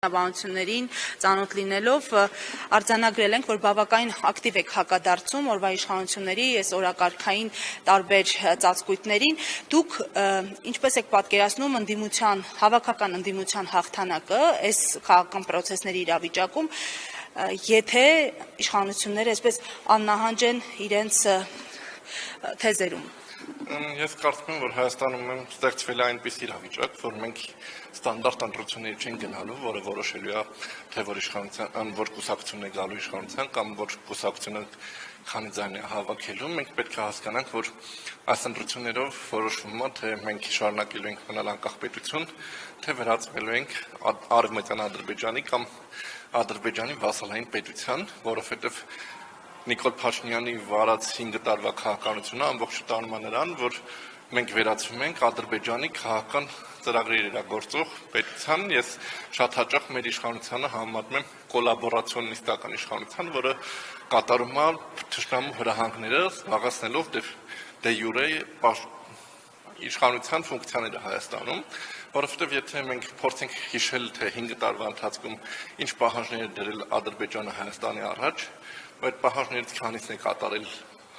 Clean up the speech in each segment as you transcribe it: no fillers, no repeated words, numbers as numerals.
Բանություններին ծանոթ լինելով արձանագրել ենք, որ բավականին ակտիվ եք հակադարձում օրվա իշխանությունների այս օրակարգային տարբեր ծածկույթներին։ Դուք ինչպես եք պատկերացնում հավաքական ընդդիմության հաղթանակը այս քաղաքական պրոցեսների իրավիճակում, եթե իշխանությունները այսպես աննահանջ են իրենց թեզերում։ Ես կարծում եմ, որ Հայաստանում ստեղծվել է այնպիսի իրավիճակ, որ մենք ստանդարտ ընտրությունների չենք գնալու, որը որոշելու է, թե որ կուսակցությունն է գալու իշխանության կամ որ կուսակցությունը քանի ձայն է հավաքելու, մենք պետք է հասկանանք, որ այս ընտրություններով որոշվում է, թե մենք շարունակելու ենք մնալ անկախ պետություն, թե վերածվելու ենք Արևմտյան Ադրբեջանի կամ Ադրբեջանի վասալային պետության, որովհետև Նիկոլ Փաշինյանի վարած 5 տարվա քաղաքականությունը ամբողջը տանում է նրան, որ մենք վերածվում ենք Ադրբեջանի քաղաքական ծրագրեր իրագործող պետության, ես շատ հաճախ մեր իշխանությանը համեմատում եմ կոլաբորացիոնիստական իշխանության, որը կատարում է թշնամու հրահանգները, զբաղեցնելով դե յուրե իշխանության ֆունկցիաները Հայաստանում, որովհետև եթե մենք փորձենք հիշել, թե 5 տարվա ընթացքում ինչ պահանջներ է դրել Ադրբեջանը Հայաստանի առաջ, այդ պահանջներից քանիսն է կատարել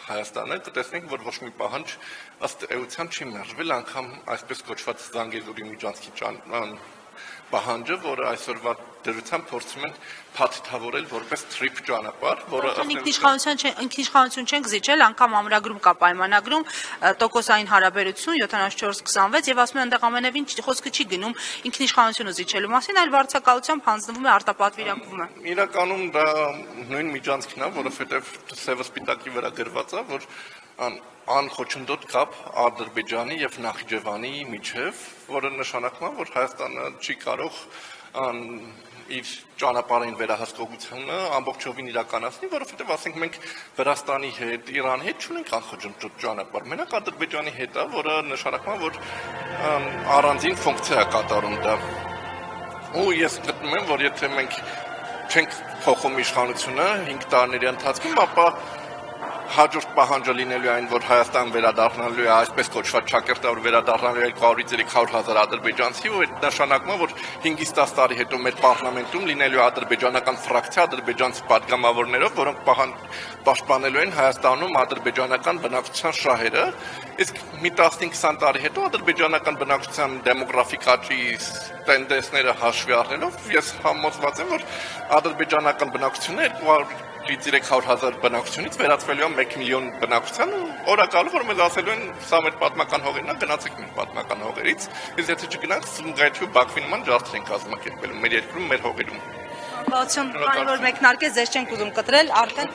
Հայաստանը, կտեսնենք, որ ոչ մի պահանջ ըստ էության չի մերժվել, անգամ այսպես կոչված Զանգեզուրի միջանցքի պահանջը, որը այսօրվա դրությամբ փորձում են փաթեթավորել որպես թրիփ ճանապարհ, որը ինքնիշխանություն չենք զիջել, անգամ ամրագրում կա պայմանագրում տոկոսային հարաբերություն 74-26 եւ ասում են այնտեղ ամենևին խոսքը չի գնում ինքնիշխանությունը զիջելու մասին, այլ վարձակալությամբ հանձնվում է արտապատվիրակումը։ Իրականում դա նույն միջանցքն է, որովհետև սևը սպիտակի վրա գրված է, որ անխոչնդոտ կապ Ադրբեջանի եւ Նախիջևանի միջև, որը նշանակում է, որ Հայաստանը չի կարող իր ճանապարհային վերահսկողությունը ամբողջովին իրականացնի, որովհետև ասենք մենք Վրաստանի հետ, Իրանի հետ չունենք անխոչնդոտ ճանապարհ, մենակ Ադրբեջանի հետ է, որը նշանակում է, որ առանձին ֆունկցիա է կատարում դա։ Ու ես գտնում եմ, որ եթե մենք չենք փոխում իշխանությունը 5 տարիների ընթացքում, ապա հաջորդ պահանջը լինելու այն, որ Հայաստան վերադառնալու է այսպես կոչված ճակերտավոր վերադառնալու է 200-300 հազար ադրբեջանցի, ու այդ նշանակում է, որ 5-10 տարի հետո մեր պարլամենտում լինելու է ադրբեջանական ֆրակցիա ադրբեջանցի պատգամավորներով, որոնք պաշտպանելու են Հայաստանում ադրբեջանական բնակչության շահերը, իսկ մի 15-20 տարի հետո ադրբեջանական բնակչության դեմոգրաֆիկ աճի տենդենսները հաշվի առնելով, ես համոզված եմ, որ ադրբեջանական բնակչությունը 200-300 հազար բնակչությունից վերածվելու է 1 միլիոն բնակչության, օրակալով, որ մեզ ասելու են, սա մեր պատմական հողերն է, գնացեք մեր պատմական հողերից, իսկ եթե չգնանք, Սումգայիթի ու Բաքվի նման ջարդեր են կազմակերպելու մեր երկրում, մեր հողերում։ Քանի որ մեկնարկեց, ձեզ չենք ուզում կտրել, արդեն